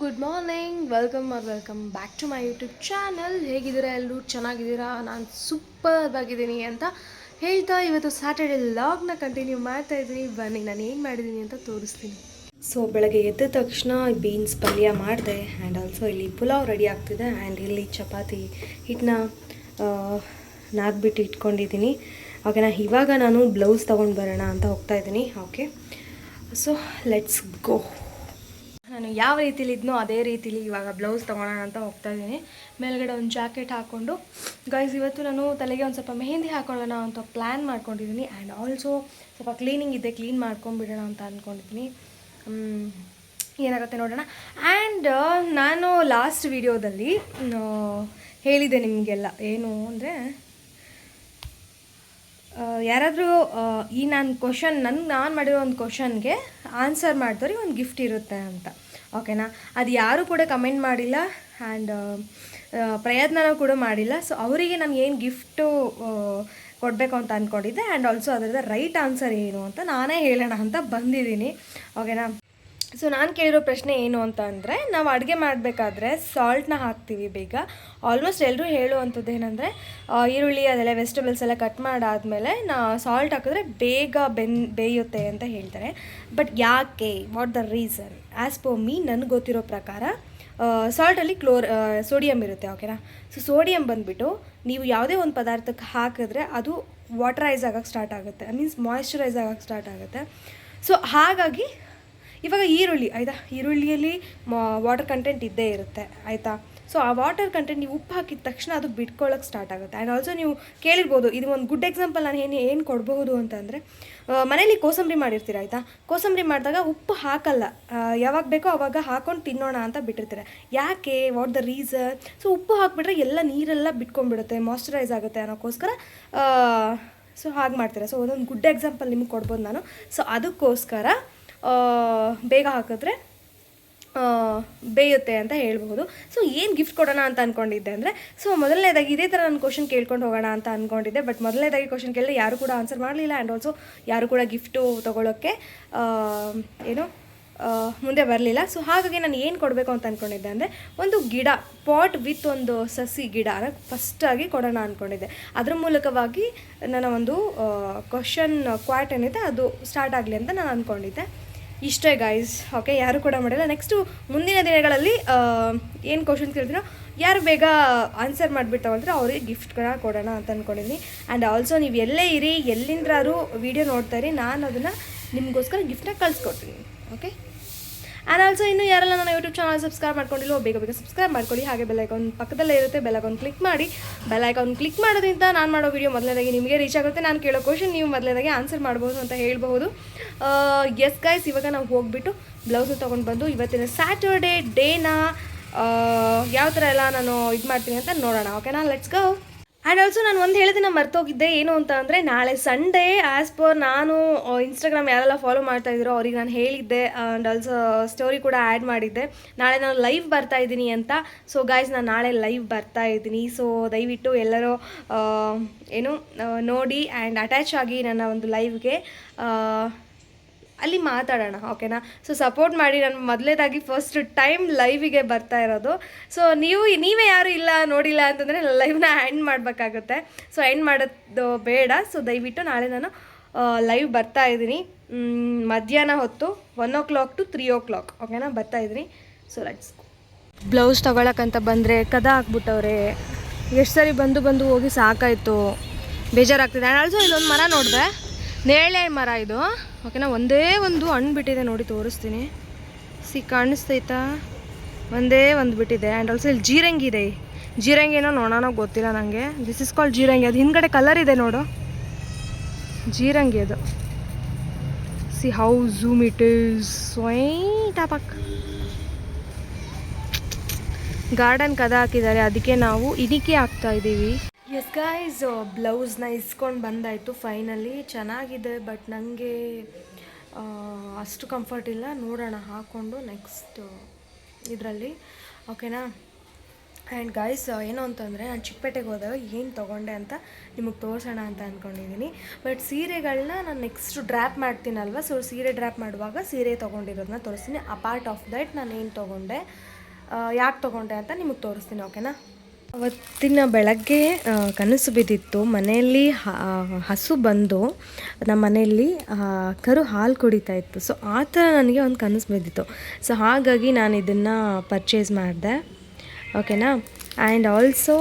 Good morning, welcome back to my YouTube channel. ಹೇಗಿದ್ದೀರಾ ಎಲ್ಲರೂ? ಚೆನ್ನಾಗಿದ್ದೀರಾ? ನಾನು ಸೂಪರ್ ಆಗಿದ್ದೀನಿ ಅಂತ ಹೇಳ್ತಾ ಇವತ್ತು ಸ್ಯಾಟರ್ಡೆ ಲಾಗ್ನ ಕಂಟಿನ್ಯೂ ಮಾಡ್ತಾ ಇದ್ದೀನಿ. ಬನ್ನಿ ನಾನು ಏನು ಮಾಡಿದ್ದೀನಿ ಅಂತ ತೋರಿಸ್ತೀನಿ. ಸೊ ಬೆಳಗ್ಗೆ ಎದ್ದ ತಕ್ಷಣ ಬೀನ್ಸ್ ಪಲ್ಯ ಮಾಡಿದೆ ಆ್ಯಂಡ್ ಆಲ್ಸೋ ಇಲ್ಲಿ ಪುಲಾವ್ ರೆಡಿ ಆಗ್ತಿದೆ ಆ್ಯಂಡ್ ಇಲ್ಲಿ ಚಪಾತಿ ಹಿಟ್ಟನ್ನ ನಾದ್ಬಿಟ್ಟು ಇಟ್ಕೊಂಡಿದ್ದೀನಿ. ಓಕೆನಾ, ಇವಾಗ ನಾನು ಬ್ಲೌಸ್ ತೊಗೊಂಡು ಬರೋಣ ಅಂತ ಹೋಗ್ತಾ ಇದ್ದೀನಿ. Okay, so let's go. ನಾನು ಯಾವ ರೀತಿಲಿ ಇದ್ನೋ ಅದೇ ರೀತಿಲಿ ಇವಾಗ ಬ್ಲೌಸ್ ತೊಗೊಳ್ಳೋಣ ಅಂತ ಹೋಗ್ತಾ ಇದ್ದೀನಿ. ಮೇಲ್ಗಡೆ ಒಂದು ಜಾಕೆಟ್ ಹಾಕ್ಕೊಂಡು ಗೈಸ್ ಇವತ್ತು ನಾನು ತಲೆಗೆ ಒಂದು ಸ್ವಲ್ಪ ಮೆಹಂದಿ ಹಾಕೊಳ್ಳೋಣ ಅಂತ ಪ್ಲ್ಯಾನ್ ಮಾಡ್ಕೊಂಡಿದ್ದೀನಿ. ಆ್ಯಂಡ್ ಆಲ್ಸೋ ಸ್ವಲ್ಪ ಕ್ಲೀನಿಂಗ್ ಇದೆ, ಕ್ಲೀನ್ ಮಾಡ್ಕೊಂಡ್ಬಿಡೋಣ ಅಂತ ಅಂದ್ಕೊಂಡಿದ್ದೀನಿ. ಏನಾಗುತ್ತೆ ನೋಡೋಣ. ಆ್ಯಂಡ್ ನಾನು ಲಾಸ್ಟ್ ವಿಡಿಯೋದಲ್ಲಿ ಹೇಳಿದೆ ನಿಮಗೆಲ್ಲ, ಏನು ಅಂದರೆ ಯಾರಾದರೂ ಈ ನಾನು ಮಾಡಿರೋ ಒಂದು ಕ್ವಶನ್ಗೆ ಆನ್ಸರ್ ಮಾಡಿದವ್ರಿಗೆ ಒಂದು ಗಿಫ್ಟ್ ಇರುತ್ತೆ ಅಂತ. ಓಕೆನಾ, ಅದು ಯಾರೂ ಕೂಡ ಕಮೆಂಟ್ ಮಾಡಿಲ್ಲ ಆ್ಯಂಡ್ ಪ್ರಯತ್ನನೂ ಕೂಡ ಮಾಡಿಲ್ಲ. ಸೊ ಅವರಿಗೆ ನಾನು ಏನು ಗಿಫ್ಟು ಕೊಡಬೇಕು ಅಂತ ಅಂದ್ಕೊಂಡಿದ್ದೆ ಆ್ಯಂಡ್ ಆಲ್ಸೋ ಅದರದ ರೈಟ್ ಆನ್ಸರ್ ಏನು ಅಂತ ನಾನೇ ಹೇಳೋಣ ಅಂತ ಬಂದಿದ್ದೀನಿ. ಓಕೆನಾ, ಸೊ ನಾನು ಕೇಳಿರೋ ಪ್ರಶ್ನೆ ಏನು ಅಂತ ಅಂದರೆ, ನಾವು ಅಡುಗೆ ಮಾಡಬೇಕಾದ್ರೆ ಸಾಲ್ಟ್ನ ಹಾಕ್ತೀವಿ ಬೇಗ. ಆಲ್ಮೋಸ್ಟ್ ಎಲ್ಲರೂ ಹೇಳುವಂಥದ್ದು ಏನಂದರೆ, ಈರುಳ್ಳಿ ಅದೆಲ್ಲ ವೆಜಿಟೇಬಲ್ಸ್ ಎಲ್ಲ ಕಟ್ ಮಾಡಾದಮೇಲೆ ಸಾಲ್ಟ್ ಹಾಕಿದ್ರೆ ಬೇಗ ಬೇಯುತ್ತೆ ಅಂತ ಹೇಳ್ತಾರೆ. ಬಟ್ ಯಾಕೆ? What the reason? As per me ನನಗೆ ಗೊತ್ತಿರೋ ಪ್ರಕಾರ ಸಾಲ್ಟಲ್ಲಿ ಸೋಡಿಯಮ್ ಇರುತ್ತೆ. ಓಕೆನಾ, ಸೊ ಸೋಡಿಯಮ್ ಬಂದುಬಿಟ್ಟು ನೀವು ಯಾವುದೇ ಒಂದು ಪದಾರ್ಥಕ್ಕೆ ಹಾಕಿದ್ರೆ ಅದು ವಾಟರೈಸ್ ಆಗೋಕ್ಕೆ ಸ್ಟಾರ್ಟ್ ಆಗುತ್ತೆ, ಮೀನ್ಸ್ ಮಾಯ್ಶ್ಚರೈಸ್ ಆಗೋಕ್ಕೆ ಸ್ಟಾರ್ಟ್ ಆಗುತ್ತೆ. ಸೊ ಹಾಗಾಗಿ ಇವಾಗ ಈರುಳ್ಳಿ ಆಯಿತಾ, ಈರುಳ್ಳಿಯಲ್ಲಿ ವಾಟರ್ ಕಂಟೆಂಟ್ ಇದ್ದೇ ಇರುತ್ತೆ ಆಯಿತಾ. ಸೊ ಆ ವಾಟರ್ ಕಂಟೆಂಟ್ ನೀವು ಉಪ್ಪು ಹಾಕಿದ ತಕ್ಷಣ ಅದು ಬಿಟ್ಕೊಳ್ಳೋಕೆ ಸ್ಟಾರ್ಟ್ ಆಗುತ್ತೆ. ಆ್ಯಂಡ್ ಆಲ್ಸೋ ನೀವು ಕೇಳಿರ್ಬೋದು, ಇದು ಒಂದು ಗುಡ್ ಎಕ್ಸಾಂಪಲ್ ನಾನು ಏನು ಕೊಡಬಹುದು ಅಂತಂದರೆ, ಮನೇಲಿ ಕೋಸಂಬರಿ ಮಾಡಿರ್ತೀರ ಆಯಿತಾ. ಕೋಸಂಬರಿ ಮಾಡಿದಾಗ ಉಪ್ಪು ಹಾಕಲ್ಲ, ಯಾವಾಗ ಬೇಕೋ ಆವಾಗ ಹಾಕ್ಕೊಂಡು ತಿನ್ನೋಣ ಅಂತ ಬಿಟ್ಟಿರ್ತೀರ. ಯಾಕೆ? What the reason? ಸೊ ಉಪ್ಪು ಹಾಕಿಬಿಟ್ರೆ ಎಲ್ಲ ನೀರೆಲ್ಲ ಬಿಟ್ಕೊಂಡ್ಬಿಡುತ್ತೆ, ಮಾಯ್ಶ್ಚರೈಸ್ ಆಗುತ್ತೆ ಅನ್ನೋಕ್ಕೋಸ್ಕರ ಸೊ ಹಾಗೆ ಮಾಡ್ತೀರ. ಸೊ ಅದೊಂದು ಗುಡ್ ಎಕ್ಸಾಂಪಲ್ ನಿಮಗೆ ಕೊಡ್ಬೋದು ನಾನು. ಸೊ ಅದಕ್ಕೋಸ್ಕರ ಬೇಗ ಹಾಕಿದ್ರೆ ಬೇಯುತ್ತೆ ಅಂತ ಹೇಳ್ಬೋದು. ಸೊ ಏನು ಗಿಫ್ಟ್ ಕೊಡೋಣ ಅಂತ ಅಂದ್ಕೊಂಡಿದ್ದೆ ಅಂದರೆ, ಸೊ ಮೊದಲನೇದಾಗಿ ಇದೇ ಥರ ನಾನು ಕ್ವಶನ್ ಕೇಳ್ಕೊಂಡು ಹೋಗೋಣ ಅಂತ ಅಂದ್ಕೊಂಡಿದ್ದೆ. ಬಟ್ ಮೊದಲನೇದಾಗಿ ಕ್ವಶನ್ ಕೇಳಿದ್ರೆ ಯಾರು ಕೂಡ ಆನ್ಸರ್ ಮಾಡಲಿಲ್ಲ ಆ್ಯಂಡ್ ಆಲ್ಸೋ ಯಾರು ಕೂಡ ಗಿಫ್ಟು ತೊಗೊಳ್ಳೋಕ್ಕೆ ಮುಂದೆ ಬರಲಿಲ್ಲ. ಸೊ ಹಾಗಾಗಿ ನಾನು ಏನು ಕೊಡಬೇಕು ಅಂತ ಅಂದ್ಕೊಂಡಿದ್ದೆ ಅಂದರೆ, ಒಂದು ಗಿಡ, ಪಾಟ್ ವಿತ್ ಒಂದು ಸಸಿ ಗಿಡನ ಫಸ್ಟಾಗಿ ಕೊಡೋಣ ಅಂದ್ಕೊಂಡಿದ್ದೆ. ಅದ್ರ ಮೂಲಕವಾಗಿ ನನ್ನ ಒಂದು ಕ್ವಶನ್ ಕ್ವಾಟ್ ಏನಿದೆ ಅದು ಸ್ಟಾರ್ಟ್ ಆಗಲಿ ಅಂತ ನಾನು ಅಂದ್ಕೊಂಡಿದ್ದೆ. ಇಷ್ಟೇ ಗೈಸ್. ಓಕೆ, ಯಾರು ಕೂಡ ಮಾಡಿಲ್ಲ. ನೆಕ್ಸ್ಟು ಮುಂದಿನ ದಿನಗಳಲ್ಲಿ ಏನು ಕ್ವಶನ್ಸ್ ಕೇಳ್ತೀನೋ ಯಾರು ಬೇಗ ಆನ್ಸರ್ ಮಾಡಿಬಿಡ್ತಾವಂದ್ರೆ ಅವ್ರಿಗೆ ಗಿಫ್ಟ್ಗಳನ್ನ ಕೊಡೋಣ ಅಂತ ಅಂದ್ಕೊಂಡಿದ್ದೀನಿ. ಆ್ಯಂಡ್ ಆಲ್ಸೋ ನೀವು ಎಲ್ಲೇ ಇರಿ, ಎಲ್ಲಿಂದ್ರಾರು ವೀಡಿಯೋ ನೋಡ್ತಾ ಇರಿ, ನಾನು ಅದನ್ನು ನಿಮಗೋಸ್ಕರ ಗಿಫ್ಟನ್ನ ಕಳಿಸ್ಕೊಡ್ತೀನಿ. ಓಕೆ, ಆ್ಯಂಡ್ ಆಲ್ಸೋ ಇನ್ನೂ ಯಾರೆಲ್ಲ ನನ್ನ ಯೂಟ್ಯೂಬ್ ಚಾನಲ್ ಸಬ್ಸ್ಕ್ರೈಬ್ ಮಾಡ್ಕೊಂಡಿಲ್ಲೋ ಬೇಗ ಸಬ್ಸ್ಕ್ರೈಬ್ ಮಾಡ್ಕೊಳ್ಳಿ. ಹಾಗೆ ಬೆಲ್ ಐಕಾನ್ ಪಕ್ಕದಲ್ಲೇ ಇರುತ್ತೆ, ಬೆಲ್ ಐಕಾನ್ ಕ್ಲಿಕ್ ಮಾಡಿ. ಬೆಲ್ ಐಕಾನ್ ಕ್ಲಿಕ್ ಮಾಡೋದ್ರಿಂದ ನಾನು ಮಾಡೋ ವೀಡಿಯೋ ಮೊದಲನೇದಾಗಿ ನಿಮಗೆ ರೀಚ್ ಆಗುತ್ತೆ. ನಾನು ಕೇಳೋ ಕ್ವಶನ್ ನೀವು ಮೊದಲನೇದಾಗಿ ಆನ್ಸರ್ ಮಾಡ್ಬೋದು ಅಂತ ಹೇಳ್ಬೋದು. ಎಸ್ ಗೈಸ್, ಇವಾಗ ನಾವು ಹೋಗಿಬಿಟ್ಟು ಬ್ಲೌಸು ತೊಗೊಂಡು ಬಂದು ಇವತ್ತಿನ ಸ್ಯಾಟರ್ಡೇ ಡೇನ ಯಾವ ಥರ ಎಲ್ಲ ನಾನು ಇದು ಮಾಡ್ತೀನಿ ಅಂತ ನೋಡೋಣ. ಓಕೆನಾ, ಲೆಟ್ಸ್ ಗೋ. ಆ್ಯಂಡ್ ಆಲ್ಸೋ ನಾನು ಒಂದು ಹೇಳಿದಿನ ಮರ್ತೋಗಿದ್ದೆ, ಏನು ಅಂತ ಅಂದರೆ ನಾಳೆ ಸಂಡೇ. ಆ್ಯಸ್ ಪರ್ ನಾನು ಇನ್ಸ್ಟಾಗ್ರಾಮ್ ಯಾರೆಲ್ಲ ಫಾಲೋ ಮಾಡ್ತಾ ಇದ್ದೀರೋ ಅವ್ರಿಗೆ ನಾನು ಹೇಳಿದ್ದೆ ಆ್ಯಂಡ್ ಆಲ್ಸೋ ಸ್ಟೋರಿ ಕೂಡ ಆ್ಯಡ್ ಮಾಡಿದ್ದೆ, ನಾಳೆ ನಾನು ಲೈವ್ ಬರ್ತಾಯಿದ್ದೀನಿ ಅಂತ. ಸೊ ಗೈಸ್, ನಾನು ನಾಳೆ ಲೈವ್ ಬರ್ತಾಯಿದ್ದೀನಿ. ಸೊ ದಯವಿಟ್ಟು ಎಲ್ಲರೂ ನೋಡಿ ಆ್ಯಂಡ್ ಅಟ್ಯಾಚ್ ಆಗಿ ನನ್ನ ಒಂದು ಲೈವ್ಗೆ, ಅಲ್ಲಿ ಮಾತಾಡೋಣ. ಓಕೆನಾ, ಸೊ ಸಪೋರ್ಟ್ ಮಾಡಿ. ನಾನು ಮೊದಲೇದಾಗಿ ಫಸ್ಟ್ ಟೈಮ್ ಲೈವಿಗೆ ಬರ್ತಾ ಇರೋದು. ಸೊ ನೀವೇ ಯಾರು ಇಲ್ಲ ನೋಡಿಲ್ಲ ಅಂತಂದರೆ ಲೈವ್ನ ಎಂಡ್ ಮಾಡಬೇಕಾಗುತ್ತೆ. ಸೊ ಎಂಡ್ ಮಾಡೋದು ಬೇಡ. ಸೊ ದಯವಿಟ್ಟು ನಾಳೆ ನಾನು ಲೈವ್ ಬರ್ತಾ ಇದ್ದೀನಿ ಮಧ್ಯಾಹ್ನ ಹೊತ್ತು 1 o'clock to 3 o'clock. ಓಕೆನಾ, ಬರ್ತಾಯಿದ್ದೀನಿ. ಸೊ ಲೆಟ್ಸ್ ಬ್ಲೌಸ್ ತೊಗೊಳಕ್ಕಂತ ಬಂದರೆ ಕದ ಹಾಕ್ಬಿಟ್ಟವ್ರೆ. ಎಷ್ಟು ಸರಿ ಬಂದು ಹೋಗಿ ಸಾಕಾಯಿತು, ಬೇಜಾರಾಗ್ತಿದೆ. ಆ್ಯಂಡ್ ಆಲ್ಸೋ ಇಲ್ಲೊಂದು ಮರ ನೋಡಿದೆ, ನೇರಳೆ ಮರ ಇದು. ಓಕೆನಾ, ಒಂದೇ ಒಂದು ಹಣ್ಣು ಬಿಟ್ಟಿದೆ ನೋಡಿ, ತೋರಿಸ್ತೀನಿ. ಕಾಣಿಸ್ತೈತಾ? ಒಂದೇ ಒಂದು ಬಿಟ್ಟಿದೆ. ಆ್ಯಂಡ್ ಆಲ್ಸೋ ಇಲ್ಲಿ ಜೀರಂಗಿ ಇದೆ. ಜೀರಂಗಿ ಏನೋ ನೋಡೋಣ ಗೊತ್ತಿಲ್ಲ ನನಗೆ. This is called jeerangi. ಅದು ಹಿಂದ್ಗಡೆ ಕಲರ್ ಇದೆ ನೋಡು, ಜೀರಂಗಿ ಅದು. See how zoom it is. ಟಾಪಕ್ ಗಾರ್ಡನ್ ಕದ ಹಾಕಿದ್ದಾರೆ, ಅದಕ್ಕೆ ನಾವು ಇನಿಕೆ ಹಾಕ್ತಾ ಇದ್ದೀವಿ. ಎಸ್ ಗೈಸ್, ಬ್ಲೌಸ್ನ ಇಸ್ಕೊಂಡು ಬಂದಾಯಿತು ಫೈನಲಿ. ಚೆನ್ನಾಗಿದೆ, ಬಟ್ ನನಗೆ ಅಷ್ಟು ಕಂಫರ್ಟ್ ಇಲ್ಲ. ನೋಡೋಣ ಹಾಕ್ಕೊಂಡು ನೆಕ್ಸ್ಟ್ ಇದರಲ್ಲಿ. ಓಕೆನಾ, ಆ್ಯಂಡ್ ಗಾಯ್ಸ್ ಏನು ಅಂತಂದರೆ ನಾನು ಚಿಕ್ಕಪೇಟೆಗೆ ಹೋದಾಗ ಏನು ತೊಗೊಂಡೆ ಅಂತ ನಿಮಗೆ ತೋರಿಸೋಣ ಅಂತ ಅಂದ್ಕೊಂಡಿದ್ದೀನಿ. ಬಟ್ ಸೀರೆಗಳನ್ನ ನಾನು ನೆಕ್ಸ್ಟ್ ಡ್ರ್ಯಾಪ್ ಮಾಡ್ತೀನಲ್ವ, ಸೊ ಸೀರೆ ಡ್ರ್ಯಾಪ್ ಮಾಡುವಾಗ ಸೀರೆ ತೊಗೊಂಡಿರೋದನ್ನ ತೋರಿಸ್ತೀನಿ. ಅಪಾರ್ಟ್ ಆಫ್ ದಟ್ ನಾನು ಏನು ತೊಗೊಂಡೆ, ಯಾಕೆ ತೊಗೊಂಡೆ ಅಂತ ನಿಮಗೆ ತೋರಿಸ್ತೀನಿ, ಓಕೆನಾ. ಅವತ್ತಿನ ಬೆಳಗ್ಗೆ ಕನಸು ಬಿದ್ದಿತ್ತು, ಮನೆಯಲ್ಲಿ ಹಸು ಬಂದು ನಮ್ಮ ಮನೆಯಲ್ಲಿ ಕರು ಹಾಲು ಕುಡಿತಾ ಇತ್ತು. ಸೊ ಆ ಥರ ನನಗೆ ಒಂದು ಕನಸು ಬಿದ್ದಿತ್ತು. ಸೊ ಹಾಗಾಗಿ ನಾನು ಇದನ್ನು ಪರ್ಚೇಸ್ ಮಾಡಿದೆ, ಓಕೆನಾ. ಆ್ಯಂಡ್ ಆಲ್ಸೋ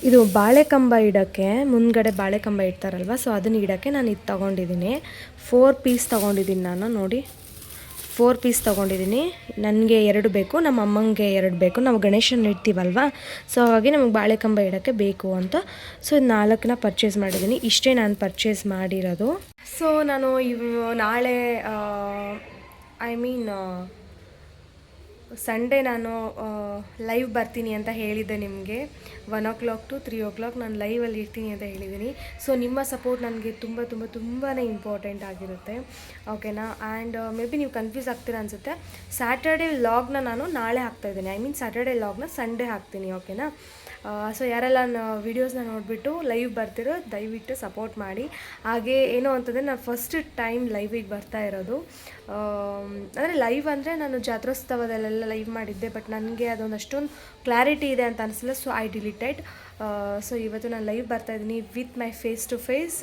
ಇದು ಬಾಳೆಕಂಬ ಇಡೋಕ್ಕೆ, ಮುಂದ್ಗಡೆ ಬಾಳೆಕಂಬ ಇಡ್ತಾರಲ್ವ, ಸೊ ಅದನ್ನು ಇಡೋಕ್ಕೆ ನಾನು ಇದು ತೊಗೊಂಡಿದ್ದೀನಿ. 4 ಪೀಸ್ ತೊಗೊಂಡಿದ್ದೀನಿ ನಾನು, ನೋಡಿ 4 ಪೀಸ್ ತೊಗೊಂಡಿದ್ದೀನಿ. ನನಗೆ 2 ಬೇಕು, ನಮ್ಮ ಅಮ್ಮಂಗೆ 2 ಬೇಕು. ನಾವು ಗಣೇಶನ ಇಡ್ತೀವಲ್ವ, ಸೊ ಹಾಗಾಗಿ ನಮಗೆ ಬಾಳೆಕಂಬ ಇಡೋಕ್ಕೆ ಬೇಕು ಅಂತ. ಸೊ 4ನ ಪರ್ಚೇಸ್ ಮಾಡಿದ್ದೀನಿ. ಇಷ್ಟೇ ನಾನು ಪರ್ಚೇಸ್ ಮಾಡಿರೋದು. ಸೊ ನಾನು ನಾಳೆ ಸಂಡೇ ನಾನು ಲೈವ್ ಬರ್ತೀನಿ ಅಂತ ಹೇಳಿದ್ದೆ ನಿಮಗೆ. 1 o'clock to 3 o'clock ನಾನು ಲೈವಲ್ಲಿ ಇರ್ತೀನಿ ಅಂತ ಹೇಳಿದ್ದೀನಿ. ಸೊ ನಿಮ್ಮ ಸಪೋರ್ಟ್ ನನಗೆ ತುಂಬಾ ಇಂಪಾರ್ಟೆಂಟ್ ಆಗಿರುತ್ತೆ, ಓಕೆನಾ. ಆ್ಯಂಡ್ ಮೇ ಬಿ ನೀವು ಕನ್ಫ್ಯೂಸ್ ಆಗ್ತೀರಾ ಅನಿಸುತ್ತೆ. ಸ್ಯಾಟರ್ಡೇ ವ್ಲಾಗ್ನ ನಾನು ನಾಳೆ ಹಾಕ್ತಾಯಿದ್ದೀನಿ, ಸ್ಯಾಟರ್ಡೇ ವ್ಲಾಗ್ನ ಸಂಡೇ ಹಾಕ್ತೀನಿ, ಓಕೆನಾ. ಸೊ ಯಾರೆಲ್ಲ ವೀಡಿಯೋಸ್ನ ನೋಡಿಬಿಟ್ಟು ಲೈವ್ ಬರ್ತಿರೋ ದಯವಿಟ್ಟು ಸಪೋರ್ಟ್ ಮಾಡಿ. ಹಾಗೆ ಏನು ಅಂತಂದರೆ ನಾನು ಫಸ್ಟ್ ಟೈಮ್ ಲೈವಿಗೆ ಬರ್ತಾ ಇರೋದು. ಅಂದರೆ ಲೈವ್ ಅಂದರೆ ನಾನು ಜಾತ್ರೋತ್ಸವದಲ್ಲೆಲ್ಲ ಲೈವ್ ಮಾಡಿದ್ದೆ, ಬಟ್ ನನಗೆ ಅದೊಂದು ಅಷ್ಟೊಂದು ಕ್ಲಾರಿಟಿ ಇದೆ ಅಂತ ಅನಿಸಲಿಲ್ಲ, ಸೊ ಐ ಡಿಲೀಟೆಡ್. ಸೊ ಇವತ್ತು ನಾನು ಲೈವ್ ಬರ್ತಾಯಿದ್ದೀನಿ with my face to face.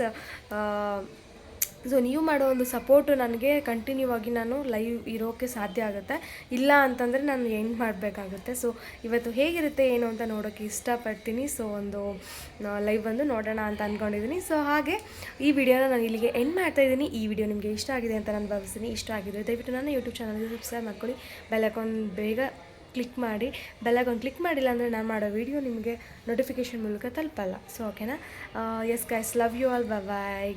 So ನೀವು ಮಾಡೋ ಒಂದು ಸಪೋರ್ಟು ನನಗೆ ಕಂಟಿನ್ಯೂ ಆಗಿ ನಾನು ಲೈವ್ ಇರೋಕ್ಕೆ ಸಾಧ್ಯ ಆಗುತ್ತೆ. ಇಲ್ಲ ಅಂತಂದರೆ ನಾನು ಎಂಡ್ ಮಾಡಬೇಕಾಗುತ್ತೆ. ಸೊ ಇವತ್ತು ಹೇಗಿರುತ್ತೆ ಏನು ಅಂತ ನೋಡೋಕ್ಕೆ ಇಷ್ಟಪಡ್ತೀನಿ. ಸೊ ಒಂದು ಲೈವ್ ಬಂದು ನೋಡೋಣ ಅಂತ ಅಂದ್ಕೊಂಡಿದ್ದೀನಿ. ಸೊ ಹಾಗೆ ಈ ವಿಡಿಯೋನ ನಾನು ಇಲ್ಲಿಗೆ ಎಂಡ್ ಮಾಡ್ತಾಯಿದ್ದೀನಿ. ಈ ವಿಡಿಯೋ ನಿಮಗೆ ಇಷ್ಟ ಆಗಿದೆ ಅಂತ ನಾನು ಭಾವಿಸ್ತೀನಿ. ಇಷ್ಟ ಆಗಿದ್ರೆ ದಯವಿಟ್ಟು ನನ್ನ ಯೂಟ್ಯೂಬ್ ಚಾನಲ್ಗೆ ಸಬ್ಸ್ಕ್ರೈಬ್ ಮಾಡ್ಕೊಳ್ಳಿ, ಬೆಲ್ ಐಕಾನ್ ಬೇಗ ಕ್ಲಿಕ್ ಮಾಡಿ. ಬೆಲ್ ಐಕಾನ್ ಕ್ಲಿಕ್ ಮಾಡಿಲ್ಲ ಅಂದರೆ ನಾನು ಮಾಡೋ ವಿಡಿಯೋ ನಿಮಗೆ ನೋಟಿಫಿಕೇಷನ್ ಮೂಲಕ ತಲುಪಲ್ಲ. ಸೊ ಓಕೆನಾ. Yes guys, love you all, by.